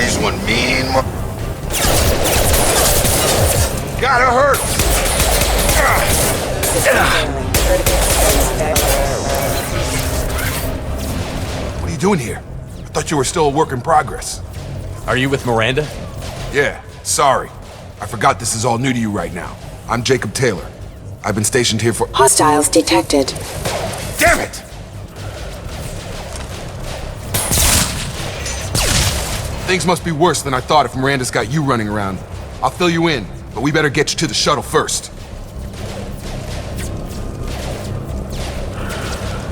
He's one mean Gotta hurt! What are you doing here? I thought you were still a work in progress. Are you with Miranda? Yeah, sorry. I forgot this is all new to you right now. I'm Jacob Taylor. I've been stationed here for— Hostiles detected. Damn it! Things must be worse than I thought if Miranda's got you running around. I'll fill you in, but we better get you to the shuttle first.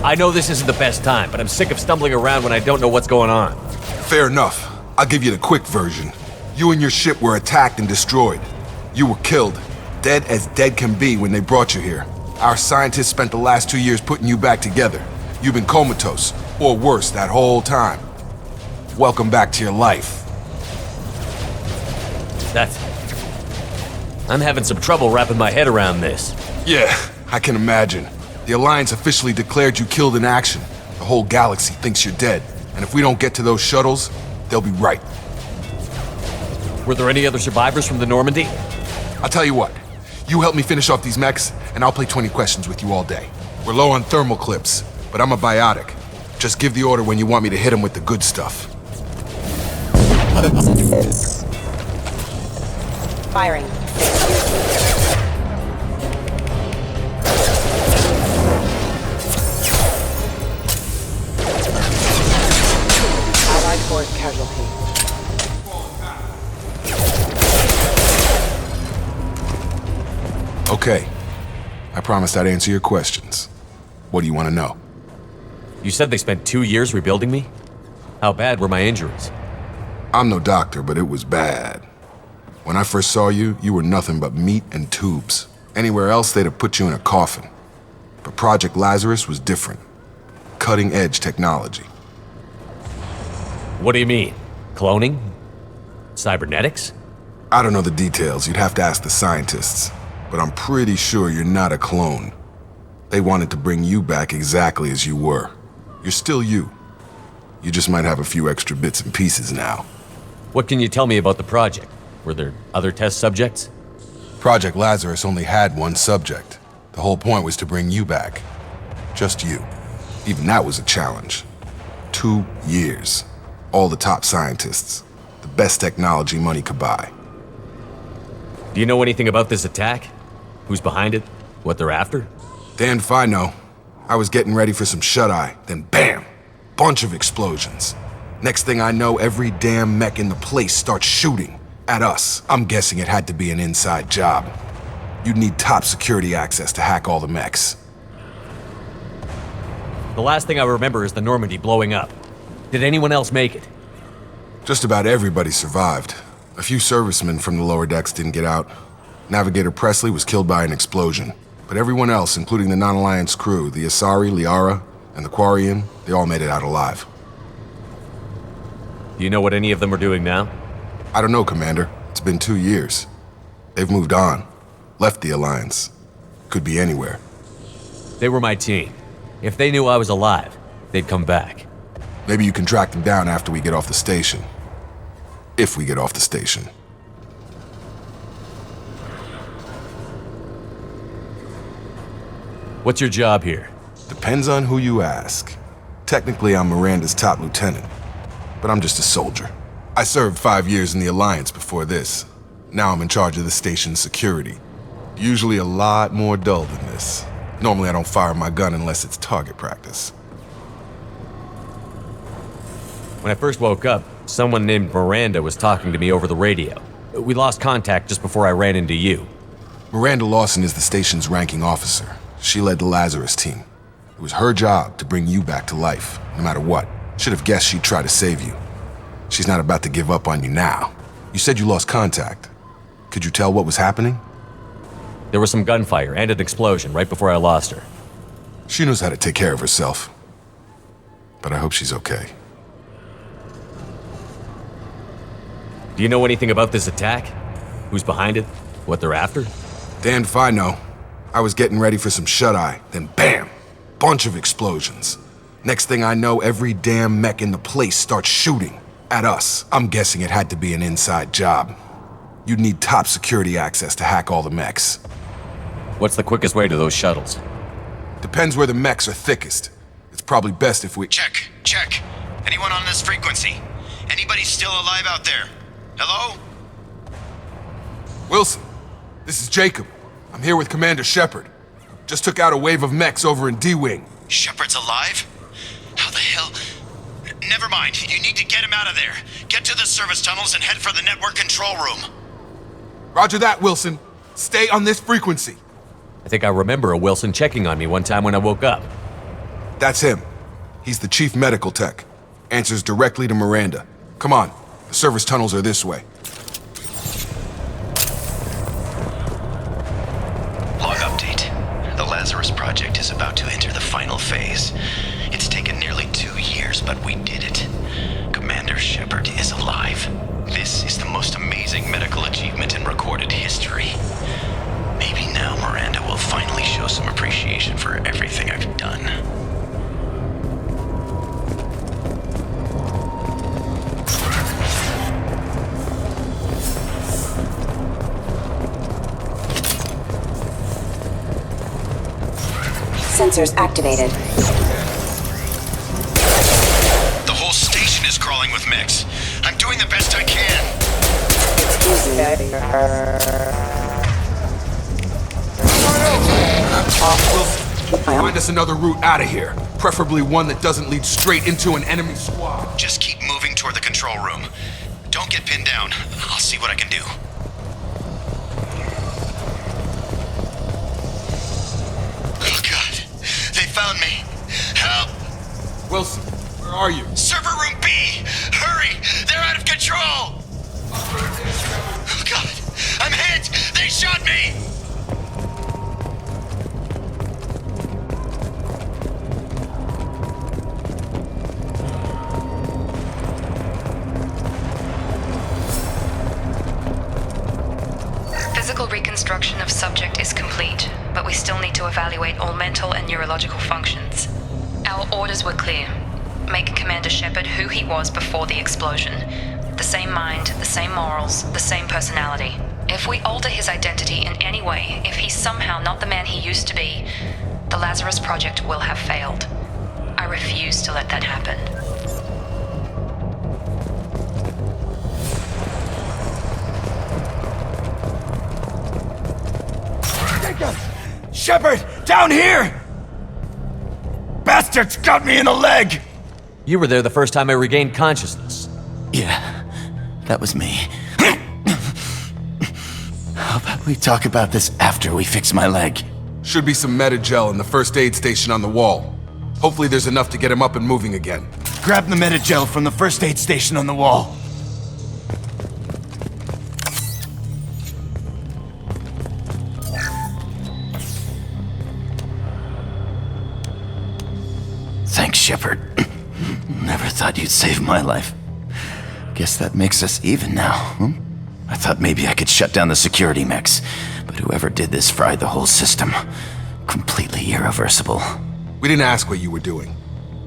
I know this isn't the best time, but I'm sick of stumbling around when I don't know what's going on. Fair enough. I'll give you the quick version. You and your ship were attacked and destroyed. You were killed. Dead as dead can be when they brought you here. Our scientists spent the last 2 years putting you back together. You've been comatose, or worse, that whole time. Welcome back to your life. I'm having some trouble wrapping my head around this. Yeah, I can imagine. The Alliance officially declared you killed in action. The whole galaxy thinks you're dead. And if we don't get to those shuttles, they'll be right. Were there any other survivors from the Normandy? I'll tell you what. You help me finish off these mechs, and I'll play 20 questions with you all day. We're low on thermal clips, but I'm a biotic. Just give the order when you want me to hit them with the good stuff. Firing. Allied force casualty. Okay. I promised I'd answer your questions. What do you want to know? You said they spent 2 years rebuilding me? How bad were my injuries? I'm no doctor, but it was bad. When I first saw you, you were nothing but meat and tubes. Anywhere else, they'd have put you in a coffin. But Project Lazarus was different. Cutting-edge technology. What do you mean? Cloning? Cybernetics? I don't know the details. You'd have to ask the scientists. But I'm pretty sure you're not a clone. They wanted to bring you back exactly as you were. You're still you. You just might have a few extra bits and pieces now. What can you tell me about the project? Were there other test subjects? Project Lazarus only had one subject. The whole point was to bring you back. Just you. Even that was a challenge. 2 years. All the top scientists. The best technology money could buy. Do you know anything about this attack? Who's behind it? What they're after? Damned if I know. I was getting ready for some shut-eye, then bam! Bunch of explosions. Next thing I know, every damn mech in the place starts shooting. At us. I'm guessing it had to be an inside job. You'd need top security access to hack all the mechs. The last thing I remember is the Normandy blowing up. Did anyone else make it? Just about everybody survived. A few servicemen from the lower decks didn't get out. Navigator Presley was killed by an explosion. But everyone else, including the non-Alliance crew, the Asari, Liara, and the Quarian, they all made it out alive. Do you know what any of them are doing now? I don't know, Commander. It's been 2 years. They've moved on. Left the Alliance. Could be anywhere. They were my team. If they knew I was alive, they'd come back. Maybe you can track them down after we get off the station. If we get off the station. What's your job here? Depends on who you ask. Technically, I'm Miranda's top lieutenant. But I'm just a soldier. I served 5 years in the Alliance before this. Now I'm in charge of the station's security. Usually a lot more dull than this. Normally I don't fire my gun unless it's target practice. When I first woke up, someone named Miranda was talking to me over the radio. We lost contact just before I ran into you. Miranda Lawson is the station's ranking officer. She led the Lazarus team. It was her job to bring you back to life, no matter what. Should have guessed she'd try to save you. She's not about to give up on you now. You said you lost contact. Could you tell what was happening? There was some gunfire and an explosion right before I lost her. She knows how to take care of herself. But I hope she's okay. Do you know anything about this attack? Who's behind it? What they're after? Damned if I know. I was getting ready for some shut-eye, then bam! Bunch of explosions. Next thing I know, every damn mech in the place starts shooting. At us, I'm guessing it had to be an inside job. You'd need top security access to hack all the mechs. What's the quickest way to those shuttles? Depends where the mechs are thickest. It's probably best if we... Check. Anyone on this frequency? Anybody still alive out there? Hello? Wilson, this is Jacob. I'm here with Commander Shepard. Just took out a wave of mechs over in D-Wing. Shepard's alive? How the hell? Never mind. You need to get him out of there. Get to the service tunnels and head for the network control room. Roger that, Wilson. Stay on this frequency. I think I remember a Wilson checking on me one time when I woke up. That's him. He's the chief medical tech. Answers directly to Miranda. Come on. The service tunnels are this way. Log update. The Lazarus Project is about to enter the final phase. It's taken nearly 2 years, but we did it. Commander Shepard is alive. This is the most amazing medical achievement in recorded history. Maybe now Miranda will finally show some appreciation for everything I've done. Sensors activated. The whole station is crawling with mechs. I'm doing the best I can. Find us another route out of here. Preferably one that doesn't lead straight into an enemy squad. Just keep moving toward the control room. Don't get pinned down. I'll see what I can do. Oh God, they found me. Help! Wilson, where are you? Server room B! Hurry! They're out of control! Oh God, I'm hit! They shot me! Physical reconstruction of subject is complete, but we still need to evaluate all mental and neurological functions. Our orders were clear. Make Commander Shepard who he was before the explosion. The same mind, the same morals, the same personality. If we alter his identity in any way, if he's somehow not the man he used to be, the Lazarus Project will have failed. I refuse to let that happen. Shepard! Down here! Bastards got me in the leg! You were there the first time I regained consciousness. Yeah, that was me. How about we talk about this after we fix my leg? Should be some Metagel in the first aid station on the wall. Hopefully there's enough to get him up and moving again. Grab the Metagel from the first aid station on the wall. Thanks, Shepard. Never thought you'd save my life. Guess that makes us even now, huh? I thought maybe I could shut down the security mechs, but whoever did this fried the whole system. Completely irreversible. We didn't ask what you were doing.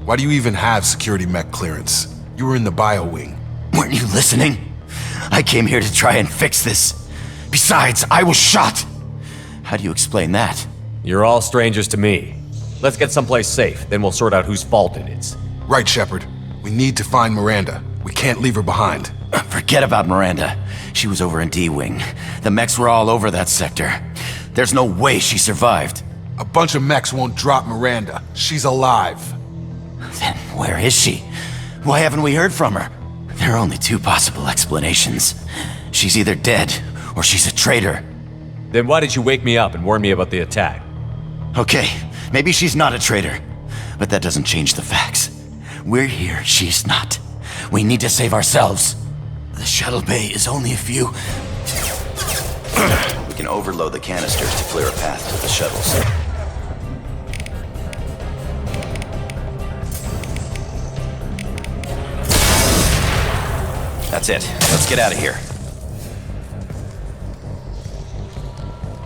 Why do you even have security mech clearance? You were in the bio wing. Weren't you listening? I came here to try and fix this. Besides, I was shot. How do you explain that? You're all strangers to me. Let's get someplace safe, then we'll sort out whose fault it is. Right, Shepard. We need to find Miranda. We can't leave her behind. Forget about Miranda. She was over in D-Wing. The mechs were all over that sector. There's no way she survived. A bunch of mechs won't drop Miranda. She's alive. Then where is she? Why haven't we heard from her? There are only two possible explanations. She's either dead, or she's a traitor. Then why did you wake me up and warn me about the attack? Okay, maybe she's not a traitor, but that doesn't change the facts. We're here, she's not. We need to save ourselves. The shuttle bay is only a few... We can overload the canisters to clear a path to the shuttles. That's it. Let's get out of here.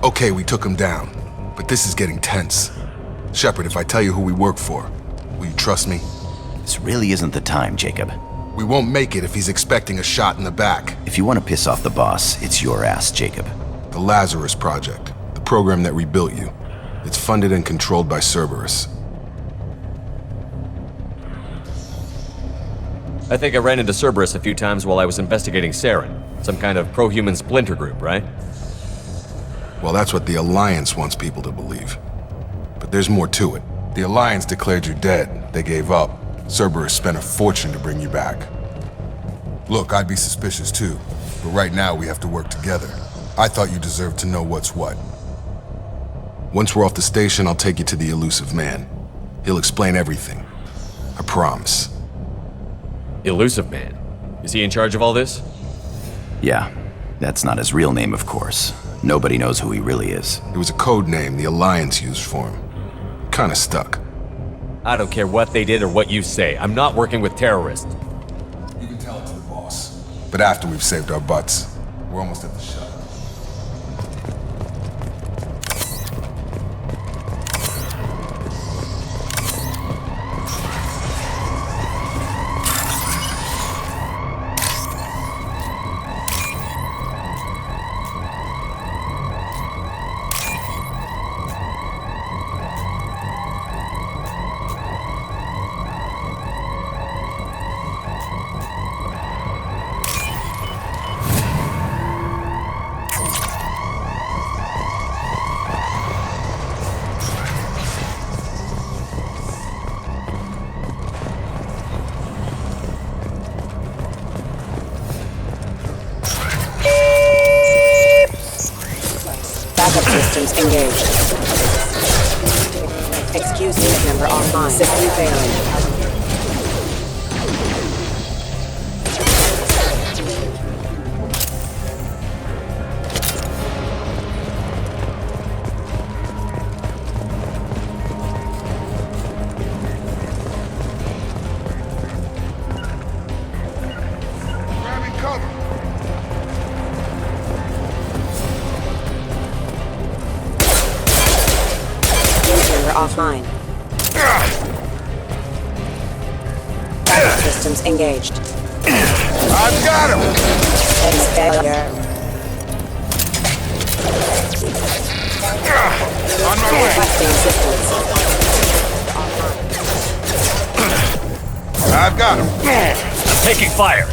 Okay, we took him down, but this is getting tense. Shepard, if I tell you who we work for, will you trust me? This really isn't the time, Jacob. We won't make it if he's expecting a shot in the back. If you want to piss off the boss, it's your ass, Jacob. The Lazarus Project, the program that rebuilt you. It's funded and controlled by Cerberus. I think I ran into Cerberus a few times while I was investigating Saren. Some kind of pro-human splinter group, right? Well, that's what the Alliance wants people to believe. But there's more to it. The Alliance declared you dead. They gave up. Cerberus spent a fortune to bring you back. Look, I'd be suspicious too, but right now we have to work together. I thought you deserved to know what's what. Once we're off the station, I'll take you to the Elusive Man. He'll explain everything. I promise. Ilussive Man? Is he in charge of all this? Yeah, that's not his real name, of course. Nobody knows who he really is. It was a code name the Alliance used for him. Kinda stuck. I don't care what they did or what you say. I'm not working with terrorists. You can tell it to the boss. But after we've saved our butts, we're almost at the shuttle. Backup systems engaged. Excuse unit number offline. System failing. Grabbing cover. Unit number offline. Backup systems engaged. I've got him. Base failure. On my way. Requesting assistance. I've got him. Taking fire!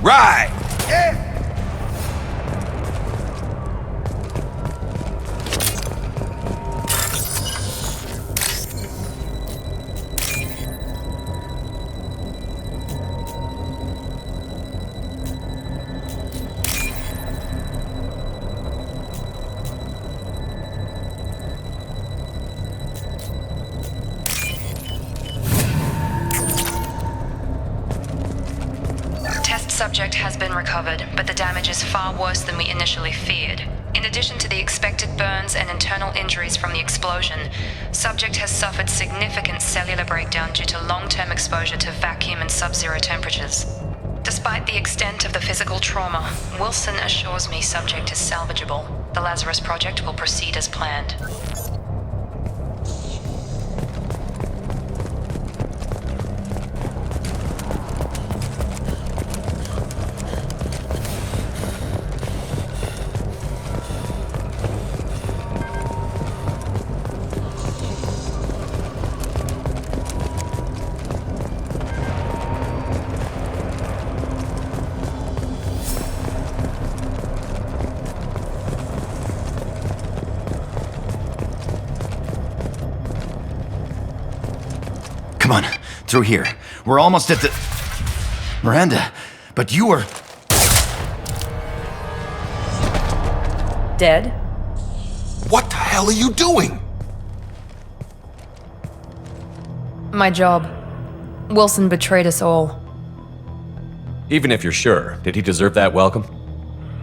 Right. Yeah. Test subject has been recovered, but the damage is far worse than we initially feared. In addition to the expected burns and internal injuries from the explosion, subject has suffered significant cellular breakdown due to long-term exposure to vacuum and sub-zero temperatures. Despite the extent of the physical trauma, Wilson assures me subject is salvageable. The Lazarus Project will proceed as planned. Come on, through here. We're almost at the... Miranda, but you were... Dead? What the hell are you doing? My job. Wilson betrayed us all. Even if you're sure, did he deserve that welcome?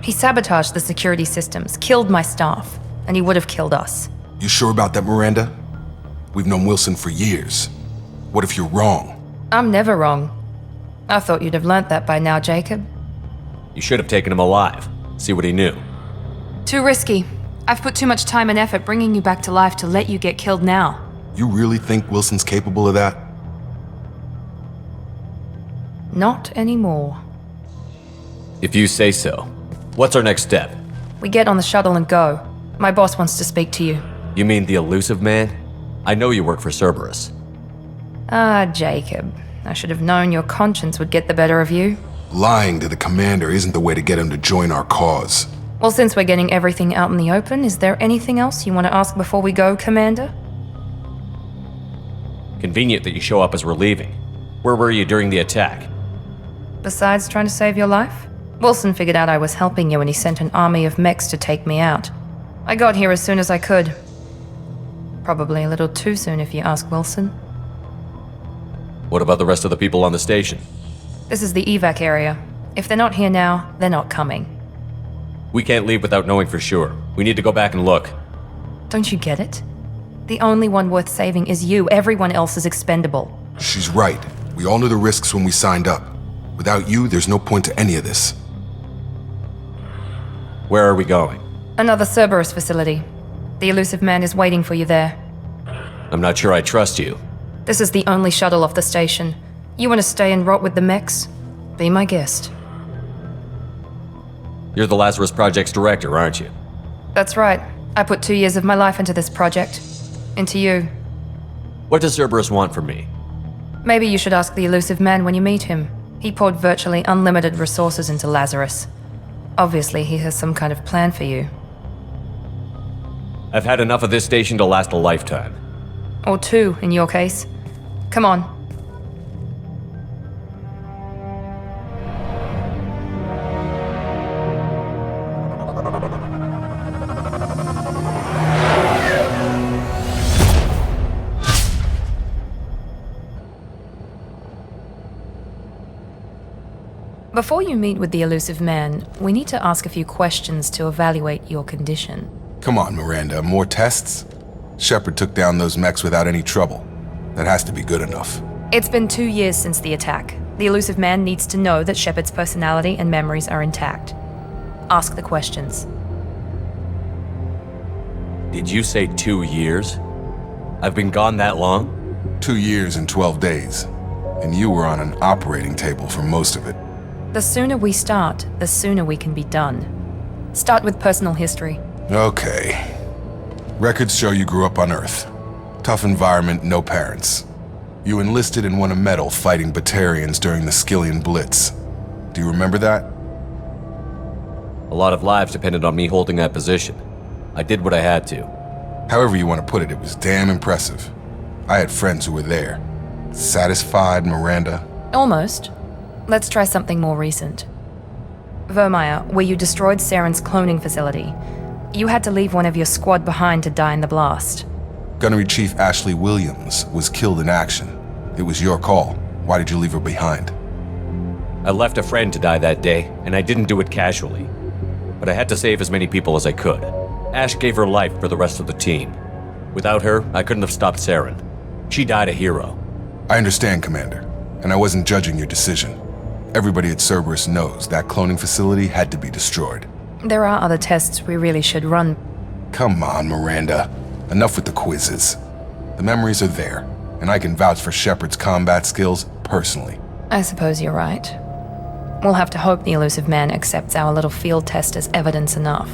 He sabotaged the security systems, killed my staff, and he would have killed us. You sure about that, Miranda? We've known Wilson for years. What if you're wrong? I'm never wrong. I thought you'd have learnt that by now, Jacob. You should have taken him alive. See what he knew. Too risky. I've put too much time and effort bringing you back to life to let you get killed now. You really think Wilson's capable of that? Not anymore. If you say so. What's our next step? We get on the shuttle and go. My boss wants to speak to you. You mean the Ilussive man? I know you work for Cerberus. Ah, Jacob. I should have known your conscience would get the better of you. Lying to the commander isn't the way to get him to join our cause. Well, since we're getting everything out in the open, is there anything else you want to ask before we go, Commander? Convenient that you show up as we're leaving. Where were you during the attack? Besides trying to save your life? Wilson figured out I was helping you and he sent an army of mechs to take me out. I got here as soon as I could. Probably a little too soon if you ask Wilson. What about the rest of the people on the station? This is the evac area. If they're not here now, they're not coming. We can't leave without knowing for sure. We need to go back and look. Don't you get it? The only one worth saving is you. Everyone else is expendable. She's right. We all knew the risks when we signed up. Without you, there's no point to any of this. Where are we going? Another Cerberus facility. The Ilussive man is waiting for you there. I'm not sure I trust you. This is the only shuttle off the station. You want to stay and rot with the mechs? Be my guest. You're the Lazarus Project's director, aren't you? That's right. I put 2 years of my life into this project. Into you. What does Cerberus want from me? Maybe you should ask the Ilussive man when you meet him. He poured virtually unlimited resources into Lazarus. Obviously, he has some kind of plan for you. I've had enough of this station to last a lifetime. Or 2, in your case. Come on. Before you meet with the Ilussive man, we need to ask a few questions to evaluate your condition. Come on, Miranda, more tests? Shepard took down those mechs without any trouble. That has to be good enough. It's been 2 years since the attack. The Ilussive man needs to know that Shepard's personality and memories are intact. Ask the questions. Did you say 2 years? I've been gone that long? 2 years and 12 days. And you were on an operating table for most of it. The sooner we start, the sooner we can be done. Start with personal history. Okay. Records show you grew up on Earth. Tough environment, no parents. You enlisted and won a medal fighting Batarians during the Skillian Blitz. Do you remember that? A lot of lives depended on me holding that position. I did what I had to. However you want to put it, it was damn impressive. I had friends who were there. Satisfied, Miranda? Almost. Let's try something more recent. Vermeer, where you destroyed Saren's cloning facility. You had to leave one of your squad behind to die in the blast. Gunnery Chief Ashley Williams was killed in action. It was your call. Why did you leave her behind? I left a friend to die that day, and I didn't do it casually. But I had to save as many people as I could. Ash gave her life for the rest of the team. Without her, I couldn't have stopped Saren. She died a hero. I understand, Commander, and I wasn't judging your decision. Everybody at Cerberus knows that cloning facility had to be destroyed. There are other tests we really should run. Come on, Miranda. Enough with the quizzes. The memories are there, and I can vouch for Shepard's combat skills personally. I suppose you're right. We'll have to hope the Ilussive man accepts our little field test as evidence enough.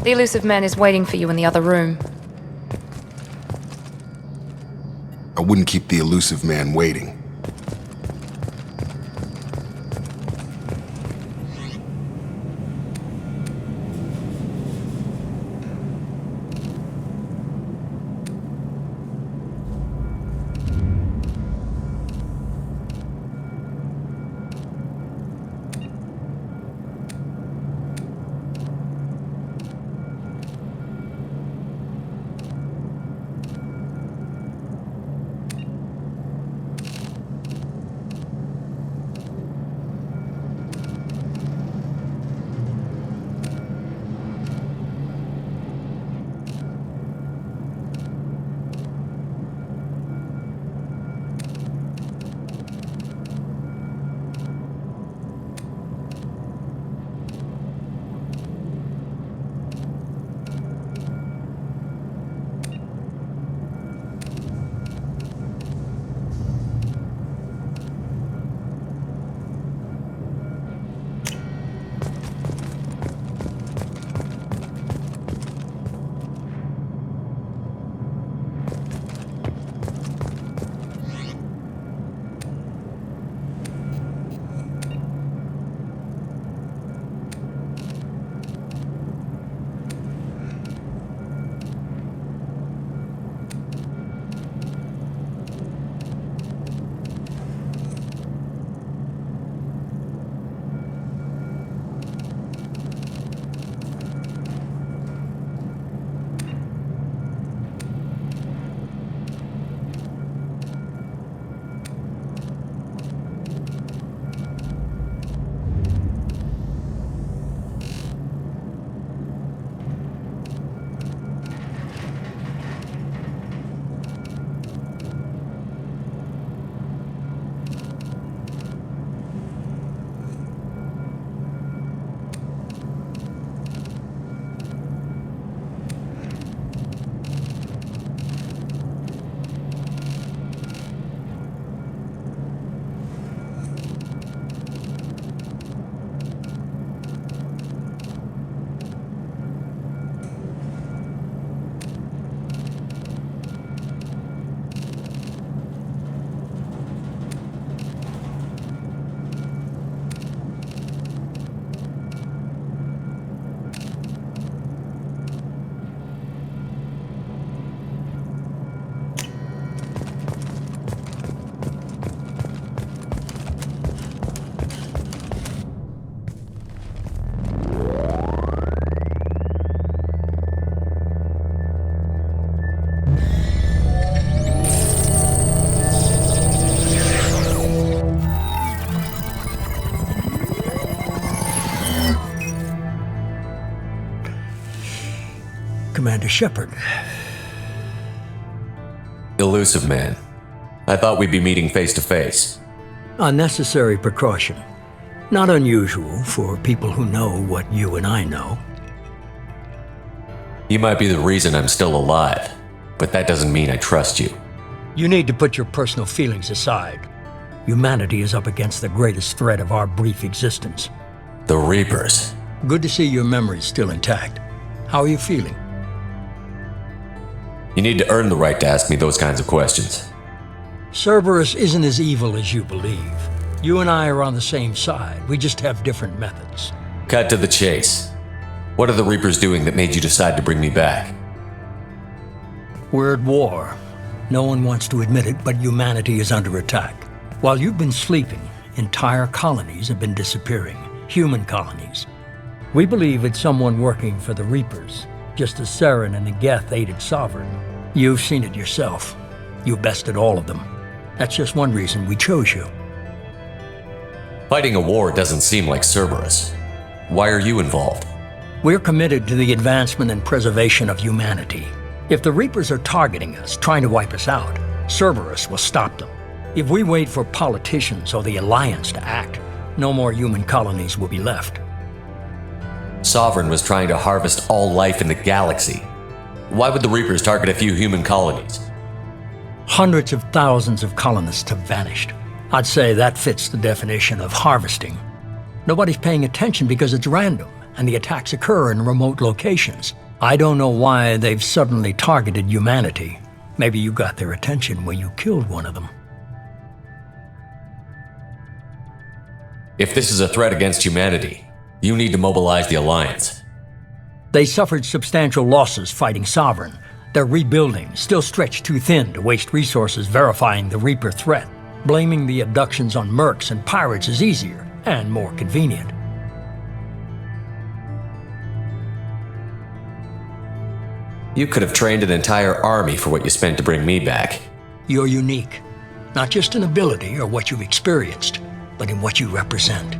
The Ilussive man is waiting for you in the other room. I wouldn't keep the Ilussive man waiting. Commander Shepard. Elusive man. I thought we'd be meeting face to face. A necessary precaution. Not unusual for people who know what you and I know. You might be the reason I'm still alive, but that doesn't mean I trust you. You need to put your personal feelings aside. Humanity is up against the greatest threat of our brief existence. The Reapers. Good to see your memory's still intact. How are you feeling? You need to earn the right to ask me those kinds of questions. Cerberus isn't as evil as you believe. You and I are on the same side. We just have different methods. Cut to the chase. What are the Reapers doing that made you decide to bring me back? We're at war. No one wants to admit it, but humanity is under attack. While you've been sleeping, entire colonies have been disappearing. Human colonies. We believe it's someone working for the Reapers, just as Saren and Negeth aided Sovereign. You've seen it yourself. You bested all of them. That's just one reason we chose you. Fighting a war doesn't seem like Cerberus. Why are you involved? We're committed to the advancement and preservation of humanity. If the Reapers are targeting us, trying to wipe us out, Cerberus will stop them. If we wait for politicians or the Alliance to act, no more human colonies will be left. Sovereign was trying to harvest all life in the galaxy. Why would the Reapers target a few human colonies? Hundreds of thousands of colonists have vanished. I'd say that fits the definition of harvesting. Nobody's paying attention because it's random, and the attacks occur in remote locations. I don't know why they've suddenly targeted humanity. Maybe you got their attention when you killed one of them. If this is a threat against humanity, you need to mobilize the Alliance. They suffered substantial losses fighting Sovereign. They're rebuilding, still stretched too thin to waste resources verifying the Reaper threat. Blaming the abductions on mercs and pirates is easier and more convenient. You could have trained an entire army for what you spent to bring me back. You're unique, not just in ability or what you've experienced, but in what you represent.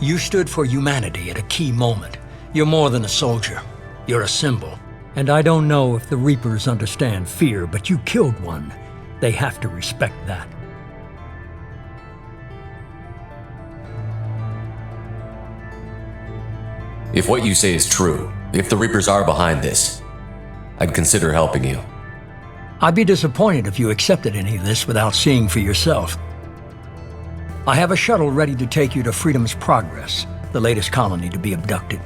You stood for humanity at a key moment. You're more than a soldier. You're a symbol. And I don't know if the Reapers understand fear, but you killed one. They have to respect that. If what you say is true, if the Reapers are behind this, I'd consider helping you. I'd be disappointed if you accepted any of this without seeing for yourself. I have a shuttle ready to take you to Freedom's Progress, the latest colony to be abducted.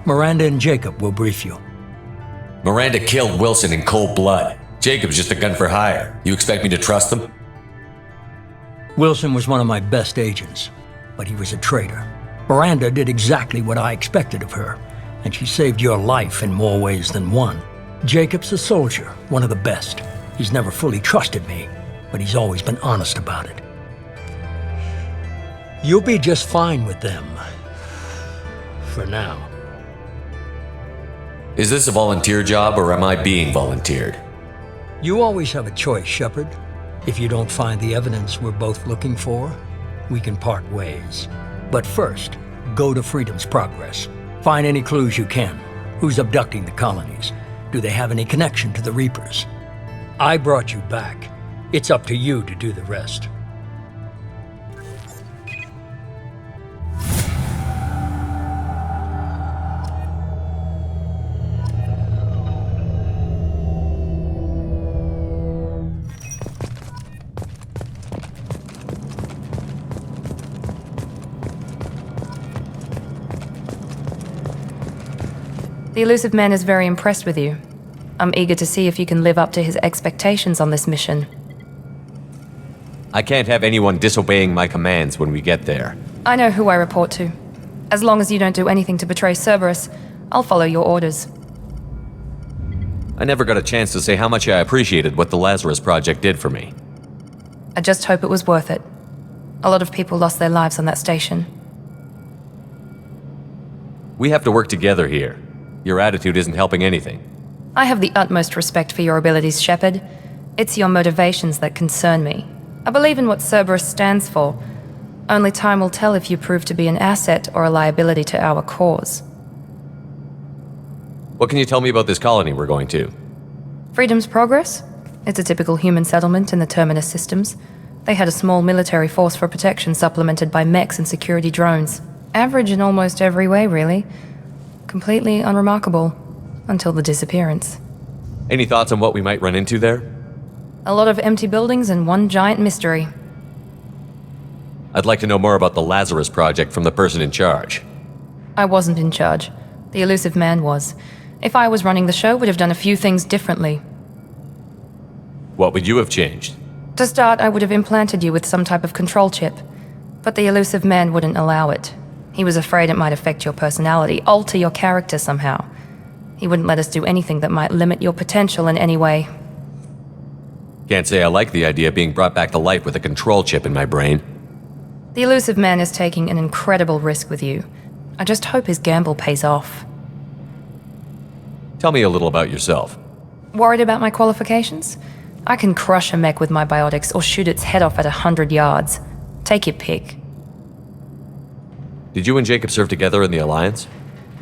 Miranda and Jacob will brief you. Miranda killed Wilson in cold blood. Jacob's just a gun for hire. You expect me to trust them? Wilson was one of my best agents, but he was a traitor. Miranda did exactly what I expected of her, and she saved your life in more ways than one. Jacob's a soldier, one of the best. He's never fully trusted me, but he's always been honest about it. You'll be just fine with them. For now. Is this a volunteer job, or am I being volunteered? You always have a choice, Shepard. If you don't find the evidence we're both looking for, we can part ways. But first, go to Freedom's Progress. Find any clues you can. Who's abducting the colonies? Do they have any connection to the Reapers? I brought you back. It's up to you to do the rest. The Elusive Man is very impressed with you. I'm eager to see if you can live up to his expectations on this mission. I can't have anyone disobeying my commands when we get there. I know who I report to. As long as you don't do anything to betray Cerberus, I'll follow your orders. I never got a chance to say how much I appreciated what the Lazarus Project did for me. I just hope it was worth it. A lot of people lost their lives on that station. We have to work together here. Your attitude isn't helping anything. I have the utmost respect for your abilities, Shepard. It's your motivations that concern me. I believe in what Cerberus stands for. Only time will tell if you prove to be an asset or a liability to our cause. What can you tell me about this colony we're going to? Freedom's Progress? It's a typical human settlement in the Terminus systems. They had a small military force for protection supplemented by mechs and security drones. Average in almost every way, really. Completely unremarkable. Until the disappearance. Any thoughts on what we might run into there? A lot of empty buildings and one giant mystery. I'd like to know more about the Lazarus Project from the person in charge. I wasn't in charge. The Ilussive man was. If I was running the show, would have done a few things differently. What would you have changed? To start, I would have implanted you with some type of control chip. But the Ilussive man wouldn't allow it. He was afraid it might affect your personality, alter your character somehow. He wouldn't let us do anything that might limit your potential in any way. Can't say I like the idea of being brought back to life with a control chip in my brain. The Ilussive man is taking an incredible risk with you. I just hope his gamble pays off. Tell me a little about yourself. Worried about my qualifications? I can crush a mech with my biotics or shoot its head off at 100 yards. Take your pick. Did you and Jacob serve together in the Alliance?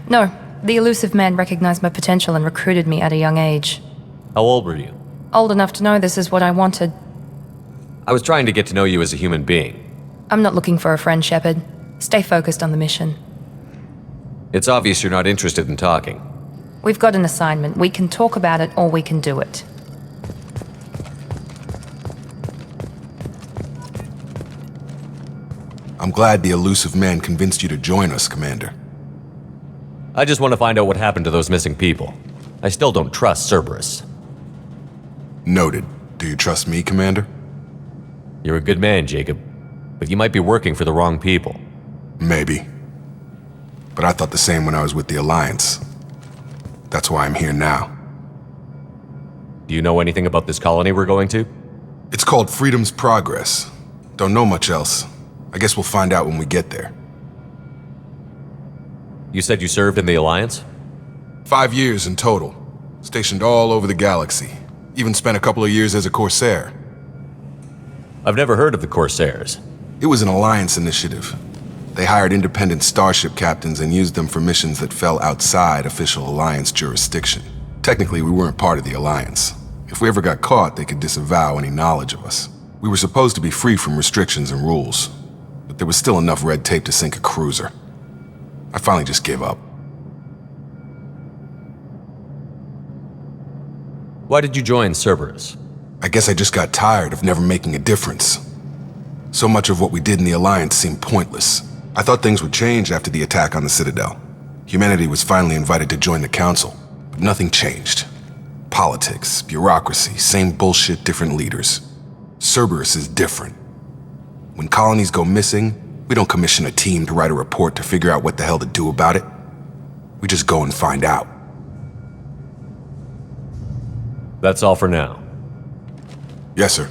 No, the Ilussive man recognized my potential and recruited me at a young age. How old were you? Old enough to know this is what I wanted. I was trying to get to know you as a human being. I'm not looking for a friend, Shepard. Stay focused on the mission. It's obvious you're not interested in talking. We've got an assignment. We can talk about it or we can do it. I'm glad the Ilussive man convinced you to join us, Commander. I just want to find out what happened to those missing people. I still don't trust Cerberus. Noted. Do you trust me, Commander? You're a good man, Jacob. But you might be working for the wrong people. Maybe. But I thought the same when I was with the Alliance. That's why I'm here now. Do you know anything about this colony we're going to? It's called Freedom's Progress. Don't know much else. I guess we'll find out when we get there. You said you served in the Alliance? 5 years in total. Stationed all over the galaxy. Even spent a couple of years as a Corsair. I've never heard of the Corsairs. It was an Alliance initiative. They hired independent starship captains and used them for missions that fell outside official Alliance jurisdiction. Technically, we weren't part of the Alliance. If we ever got caught, they could disavow any knowledge of us. We were supposed to be free from restrictions and rules, but there was still enough red tape to sink a cruiser. I finally just gave up. Why did you join Cerberus? I guess I just got tired of never making a difference. So much of what we did in the Alliance seemed pointless. I thought things would change after the attack on the Citadel. Humanity was finally invited to join the Council, but nothing changed. Politics, bureaucracy, same bullshit, different leaders. Cerberus is different. When colonies go missing, we don't commission a team to write a report to figure out what the hell to do about it. We just go and find out. That's all for now. Yes, sir.